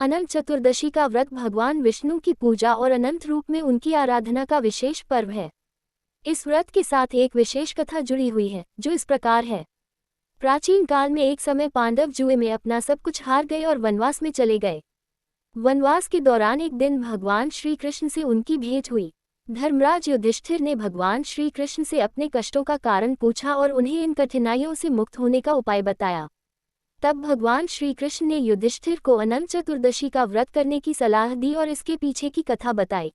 अनंत चतुर्दशी का व्रत भगवान विष्णु की पूजा और अनंत रूप में उनकी आराधना का विशेष पर्व है। इस व्रत के साथ एक विशेष कथा जुड़ी हुई है, जो इस प्रकार है। प्राचीन काल में एक समय पांडव जुए में अपना सब कुछ हार गए और वनवास में चले गए। वनवास के दौरान एक दिन भगवान श्री कृष्ण से उनकी भेंट हुई। धर्मराज युधिष्ठिर ने भगवान श्री कृष्ण से अपने कष्टों का कारण पूछा और उन्हें इन कठिनाइयों से मुक्त होने का उपाय बताया। तब भगवान श्री कृष्ण ने युधिष्ठिर को अनंत चतुर्दशी का व्रत करने की सलाह दी और इसके पीछे की कथा बताई।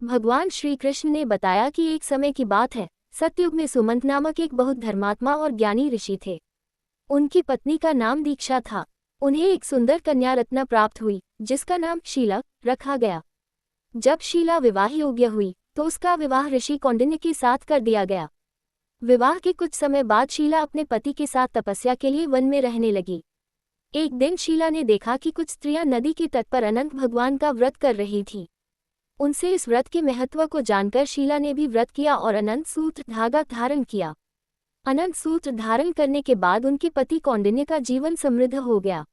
भगवान श्री कृष्ण ने बताया कि एक समय की बात है, सतयुग में सुमंत नामक एक बहुत धर्मात्मा और ज्ञानी ऋषि थे। उनकी पत्नी का नाम दीक्षा था। उन्हें एक सुंदर कन्या रत्ना प्राप्त हुई, जिसका नाम शीला रखा गया। जब शीला विवाह योग्य हुई तो उसका विवाह ऋषि कौंडिन्य के साथ कर दिया गया। विवाह के कुछ समय बाद शीला अपने पति के साथ तपस्या के लिए वन में रहने लगी। एक दिन शीला ने देखा कि कुछ स्त्रियां नदी के तट पर अनंत भगवान का व्रत कर रही थीं। उनसे इस व्रत के महत्व को जानकर शीला ने भी व्रत किया और अनंत सूत्र धागा धारण किया। अनंत सूत्र धारण करने के बाद उनके पति कौंडिन्य का जीवन समृद्ध हो गया।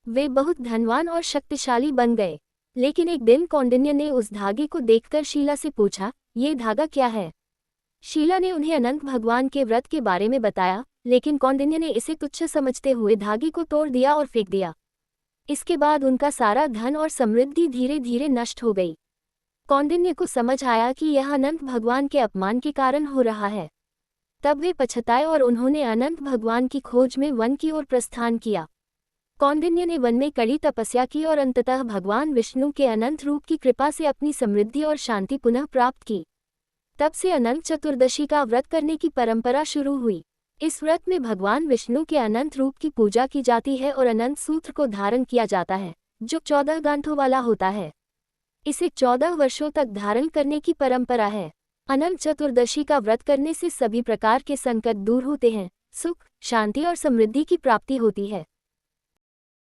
वे बहुत धनवान और शक्तिशाली बन गए। लेकिन एक दिन कौंडिन्य ने उस धागे को देखकर शीला से पूछा, ये धागा क्या है? शीला ने उन्हें अनंत भगवान के व्रत के बारे में बताया, लेकिन कौंडिन्य ने इसे तुच्छ समझते हुए धागे को तोड़ दिया और फेंक दिया। इसके बाद उनका सारा धन और समृद्धि धीरे धीरे नष्ट हो गई। कौंडिन्य को समझ आया कि यह अनंत भगवान के अपमान के कारण हो रहा है। तब वे पछताए और उन्होंने अनंत भगवान की खोज में वन की ओर प्रस्थान किया। कौंडिन्य ने वन में कड़ी तपस्या की और अंततः भगवान विष्णु के अनंत रूप की कृपा से अपनी समृद्धि और शांति पुनः प्राप्त की। तब से अनंत चतुर्दशी का व्रत करने की परंपरा शुरू हुई। इस व्रत में भगवान विष्णु के अनंत रूप की पूजा की जाती है और अनंत सूत्र को धारण किया जाता है, जो 14 गांठों वाला होता है। इसे 14 वर्षों तक धारण करने की परंपरा है। अनंत चतुर्दशी का व्रत करने से सभी प्रकार के संकट दूर होते हैं, सुख, शांति और समृद्धि की प्राप्ति होती है।